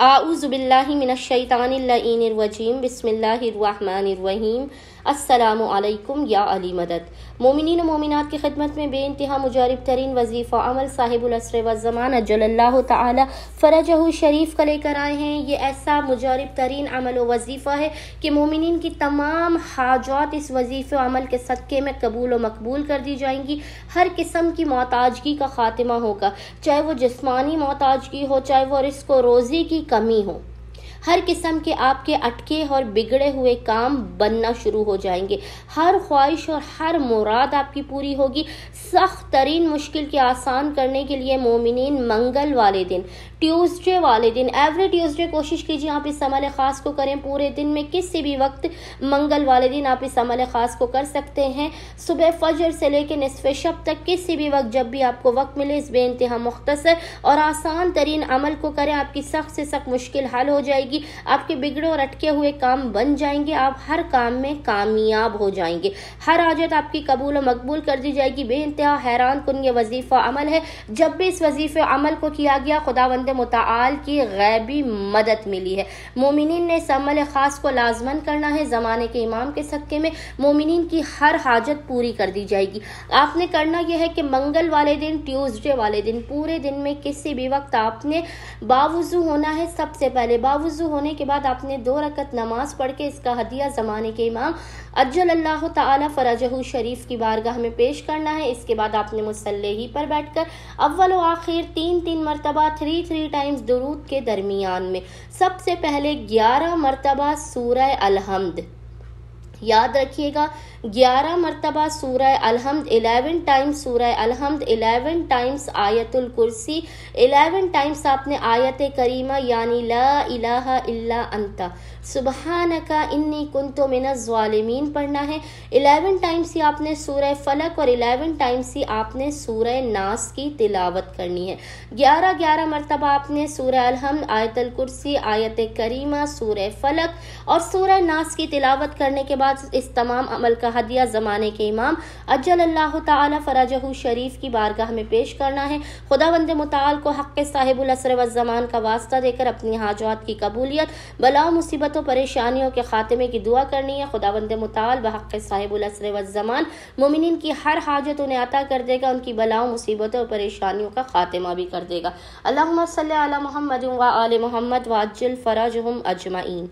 اعوذ باللہ من الشیطان اللعین الرجیم بسم اللہ الرحمن الرحیم السلام علیکم یا علی مدد۔ مومنین و مومنات کی خدمت میں بے انتہا مجارب ترین وظیفہ عمل صاحب العصر والزمان اجل اللہ تعالی فرجہ شریف کا لے کر آئے ہیں۔ یہ ایسا مجارب ترین عمل و وظیفہ ہے کہ مومنین کی تمام حاجات اس وظیفہ و عمل کے صدقے میں قبول و مقبول کر دی جائیں گی۔ ہر قسم کی محتاجگی کا خاتمہ ہوگا، چاہے وہ جسمانی محتاجگی ہو، چاہے وہ رزق و روزی کی کمی ہو۔ ہر قسم کے آپ کے اٹکے اور بگڑے ہوئے کام بننا شروع ہو جائیں گے۔ ہر خواہش اور ہر مراد آپ کی پوری ہوگی۔ سخت ترین مشکل کے آسان کرنے کے لیے مومنین منگل والے دن، ٹیوزڈے والے دن، ایوری ٹیوزڈے کوشش کیجیے آپ اس عمل خاص کو کریں۔ پورے دن میں کسی بھی وقت منگل والے دن آپ اس عمل خاص کو کر سکتے ہیں۔ صبح فجر سے لے کے نصف شب تک کسی بھی وقت جب بھی آپ کو وقت ملے اس بے انتہا مختصر اور آسان ترین عمل کو کریں۔ آپ کی سخت سے سخت مشکل حل ہو جائے گی، آپ کے بگڑے اور اٹکے ہوئے کام بن جائیں گے، آپ ہر کام میں کامیاب ہو جائیں گے، ہر حاجت آپ کی قبول و مقبول کر دی جائے گی۔ بے انتہا حیران کن یہ وظیفہ عمل ہے۔ جب بھی اس وظیفہ عمل کو کیا گیا خداوند متعال کی غیبی مدد ملی ہے۔ مومنین نے اس عمل خاص کو لازمن کرنا ہے۔ زمانے کے امام کے صدقے میں مومنین کی ہر حاجت پوری کر دی جائے گی۔ آپ نے کرنا یہ ہے کہ منگل والے دن، ٹیوزڈے والے دن، پورے دن میں کسی بھی وقت آپ نے باوضو ہونا ہے۔ سب سے پہلے باوضو ہونے کے بعد آپ نے 2 رکعت نماز پڑھ کے اس کا ہدیہ زمانے کے امام اجل اللہ تعالی فرجہ شریف کی بارگاہ میں پیش کرنا ہے۔ اس کے بعد آپ نے مصلی ہی پر بیٹھ کر اول و آخر 3 مرتبہ 3 ٹائمز درود کے درمیان میں سب سے پہلے 11 مرتبہ سورہ الحمد، یاد رکھیے گا 11 مرتبہ سورہ الحمد، 11 ٹائمز سورہ الحمد، 11 ٹائمز آیت الکرسی، 11 ٹائمز آپ نے آیت کریمہ یعنی لا الہ الا انت سبحانک انی کنت من الظالمین پڑھنا ہے۔ 11 ٹائمز ہی آپ نے سورہ فلق اور 11 ٹائمز ہی آپ نے سورہ ناس کی تلاوت کرنی ہے۔ 11 مرتبہ آپ نے سورہ الحمد، آیت الکرسی، آیت کریمہ، سورہ فلق اور سورہ ناس کی تلاوت کرنے کے بعد اس تمام عمل کا ہدیہ زمانے کے امام اجل اللہ تعالی فرجہ شریف کی بارگاہ میں پیش کرنا ہے۔ خداوند متعال کو حق صاحب العصر والزمان کا واسطہ دے کر اپنی حاجات کی قبولیت، بلا مصیبتوں پریشانیوں کے خاتمے کی دعا کرنی ہے۔ خداوند متعال بحق صاحب العصر والزمان مومنین کی ہر حاجت انہیں عطا کر دے گا، ان کی بلاؤں مصیبتوں اور پریشانیوں کا خاتمہ بھی کر دے گا۔ اللہم صلی علی محمد و آل محمد وعجل فرجہم اجمعین۔